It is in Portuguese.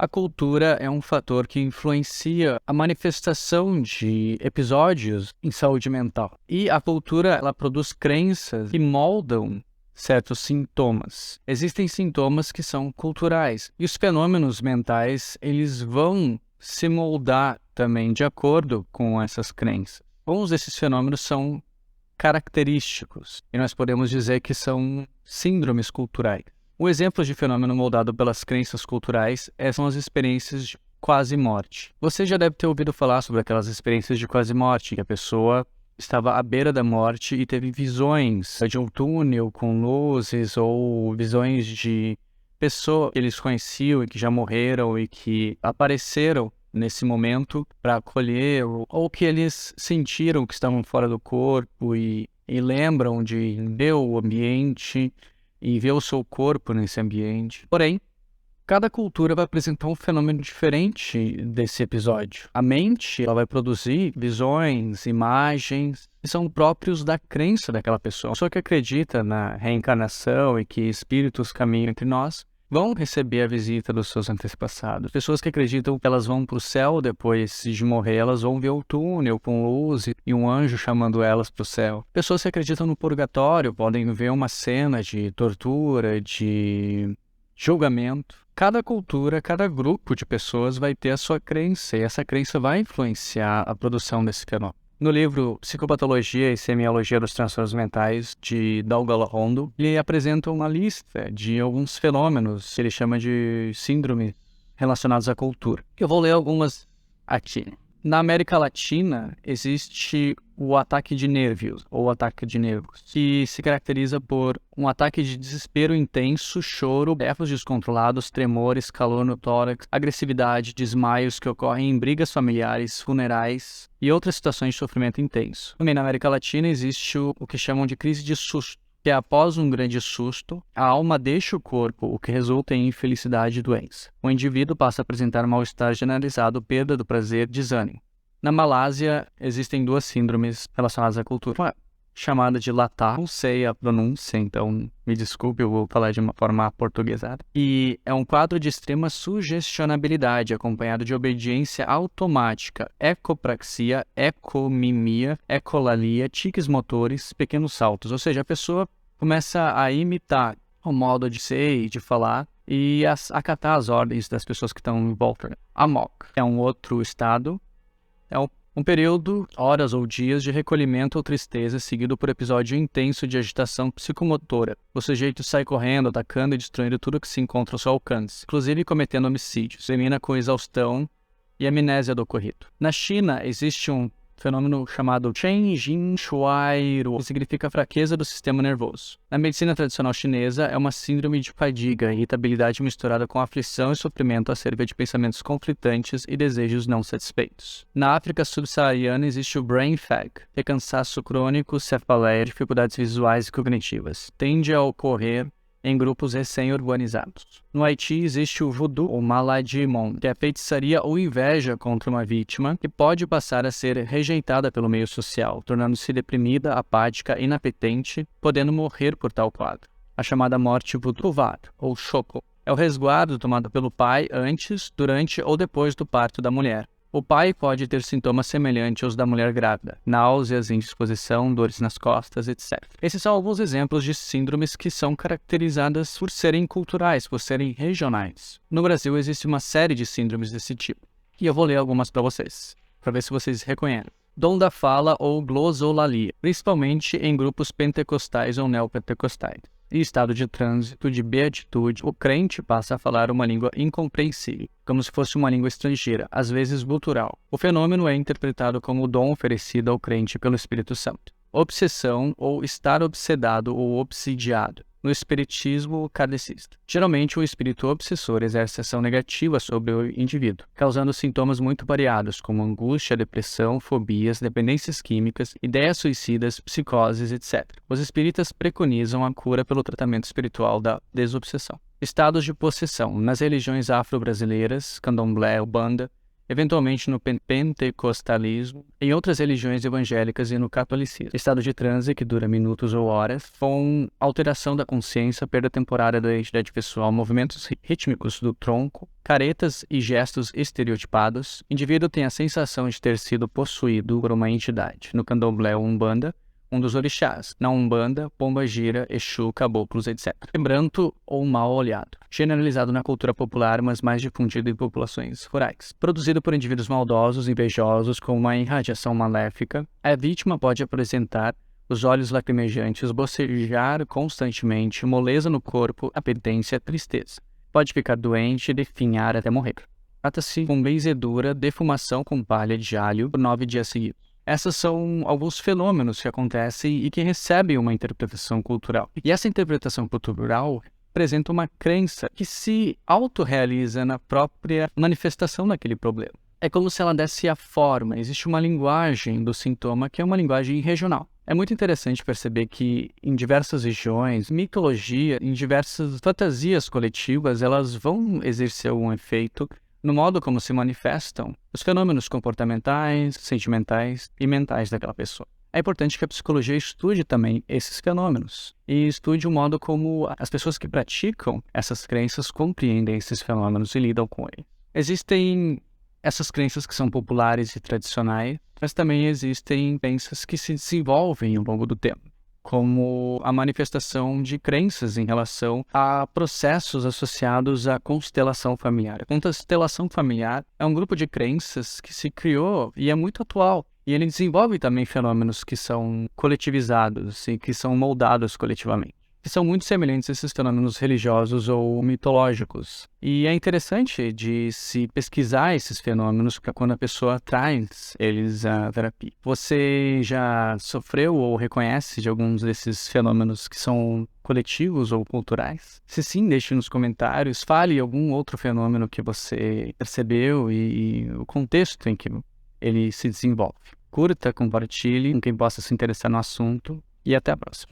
A cultura é um fator que influencia a manifestação de episódios em saúde mental. E a cultura, ela produz crenças que moldam certos sintomas. Existem sintomas que são culturais. E os fenômenos mentais, eles vão se moldar também de acordo com essas crenças. Alguns desses fenômenos são característicos e nós podemos dizer que são síndromes culturais. Um exemplo de fenômeno moldado pelas crenças culturais são as experiências de quase morte. Você já deve ter ouvido falar sobre aquelas experiências de quase morte, que a pessoa estava à beira da morte e teve visões de um túnel com luzes ou visões de pessoas que eles conheciam e que já morreram e que apareceram nesse momento para acolher, ou que eles sentiram que estavam fora do corpo e lembram de ver o ambiente e ver o seu corpo nesse ambiente. Porém, cada cultura vai apresentar um fenômeno diferente desse episódio. A mente, ela vai produzir visões, imagens que são próprios da crença daquela pessoa. A pessoa que acredita na reencarnação e que espíritos caminham entre nós vão receber a visita dos seus antepassados. Pessoas que acreditam que elas vão para o céu depois de morrer, elas vão ver o túnel com luz e um anjo chamando elas para o céu. Pessoas que acreditam no purgatório podem ver uma cena de tortura, de julgamento. Cada cultura, cada grupo de pessoas vai ter a sua crença e essa crença vai influenciar a produção desse fenômeno. No livro Psicopatologia e Semiologia dos Transtornos Mentais, de Dougal Hondo, ele apresenta uma lista de alguns fenômenos que ele chama de síndromes relacionados à cultura. Eu vou ler algumas aqui. Na América Latina, existe o ataque de nervios, ou ataque de nervos, que se caracteriza por um ataque de desespero intenso, choro, berros descontrolados, tremores, calor no tórax, agressividade, desmaios que ocorrem em brigas familiares, funerais e outras situações de sofrimento intenso. Também na América Latina existe o que chamam de crise de susto, que é após um grande susto, a alma deixa o corpo, o que resulta em infelicidade e doença. O indivíduo passa a apresentar mal-estar generalizado, perda do prazer, desânimo. Na Malásia, existem duas síndromes relacionadas à cultura. Uma chamada de Latah, não sei a pronúncia, então me desculpe, eu vou falar de uma forma aportuguesada. E é um quadro de extrema sugestionabilidade, acompanhado de obediência automática, ecopraxia, ecomimia, ecolalia, tiques motores, pequenos saltos. Ou seja, a pessoa começa a imitar o modo de ser e de falar e a acatar as ordens das pessoas que estão em volta. Amok é um outro estado. É um período, horas ou dias, de recolhimento ou tristeza, seguido por episódio intenso de agitação psicomotora. O sujeito sai correndo, atacando e destruindo tudo que se encontra ao seu alcance, inclusive cometendo homicídios. Termina com exaustão e amnésia do ocorrido. Na China, existe um fenômeno chamado Chen Jin Shuai Ru, que significa fraqueza do sistema nervoso. Na medicina tradicional chinesa, é uma síndrome de fadiga, irritabilidade misturada com aflição e sofrimento acerca de pensamentos conflitantes e desejos não satisfeitos. Na África subsaariana existe o Brain Fag, que é cansaço crônico, cefaleia, dificuldades visuais e cognitivas. Tende a ocorrer em grupos recém-urbanizados. No Haiti existe o voodoo, ou maladimon, que é a feitiçaria ou inveja contra uma vítima que pode passar a ser rejeitada pelo meio social, tornando-se deprimida, apática, inapetente, podendo morrer por tal quadro. A chamada morte voodoo, ou choco, é o resguardo tomado pelo pai antes, durante ou depois do parto da mulher. O pai pode ter sintomas semelhantes aos da mulher grávida, náuseas, indisposição, dores nas costas, etc. Esses são alguns exemplos de síndromes que são caracterizadas por serem culturais, por serem regionais. No Brasil existe uma série de síndromes desse tipo, e eu vou ler algumas para vocês, para ver se vocês reconhecem. Dom da fala ou glosolalia, principalmente em grupos pentecostais ou neopentecostais. Em estado de trânsito de beatitude, o crente passa a falar uma língua incompreensível, como se fosse uma língua estrangeira, às vezes gutural. O fenômeno é interpretado como o dom oferecido ao crente pelo Espírito Santo. Obsessão ou estar obsedado ou obsidiado. No espiritismo kardecista. Geralmente, o espírito obsessor exerce ação negativa sobre o indivíduo, causando sintomas muito variados, como angústia, depressão, fobias, dependências químicas, ideias suicidas, psicoses, etc. Os espíritas preconizam a cura pelo tratamento espiritual da desobsessão. Estados de possessão. Nas religiões afro-brasileiras, candomblé, ubanda, eventualmente no pentecostalismo, em outras religiões evangélicas e no catolicismo. Estado de transe, que dura minutos ou horas, com alteração da consciência, perda temporária da identidade pessoal, movimentos rítmicos do tronco, caretas e gestos estereotipados. O indivíduo tem a sensação de ter sido possuído por uma entidade. No candomblé ou umbanda, um dos orixás. Na Umbanda, pomba-gira, Exu, caboclos, etc. Quebranto ou mal olhado. Generalizado na cultura popular, mas mais difundido em populações rurais. Produzido por indivíduos maldosos, invejosos, com uma irradiação maléfica, a vítima pode apresentar os olhos lacrimejantes, bocejar constantemente, moleza no corpo, apetência, tristeza. Pode ficar doente e definhar até morrer. Trata-se com benzedura, defumação com palha de alho por 9 dias seguidos. Esses são alguns fenômenos que acontecem e que recebem uma interpretação cultural. E essa interpretação cultural apresenta uma crença que se autorrealiza na própria manifestação daquele problema. É como se ela desse a forma. Existe uma linguagem do sintoma que é uma linguagem regional. É muito interessante perceber que em diversas regiões, mitologia, em diversas fantasias coletivas, elas vão exercer algum efeito no modo como se manifestam os fenômenos comportamentais, sentimentais e mentais daquela pessoa. É importante que a psicologia estude também esses fenômenos e estude o modo como as pessoas que praticam essas crenças compreendem esses fenômenos e lidam com eles. Existem essas crenças que são populares e tradicionais, mas também existem crenças que se desenvolvem ao longo do tempo, como a manifestação de crenças em relação a processos associados à constelação familiar. A constelação familiar é um grupo de crenças que se criou e é muito atual. E ele desenvolve também fenômenos que são coletivizados e que são moldados coletivamente, que são muito semelhantes a esses fenômenos religiosos ou mitológicos. E é interessante de se pesquisar esses fenômenos quando a pessoa traz eles à terapia. Você já sofreu ou reconhece de alguns desses fenômenos que são coletivos ou culturais? Se sim, deixe nos comentários, fale algum outro fenômeno que você percebeu e o contexto em que ele se desenvolve. Curta, compartilhe com quem possa se interessar no assunto e até a próxima.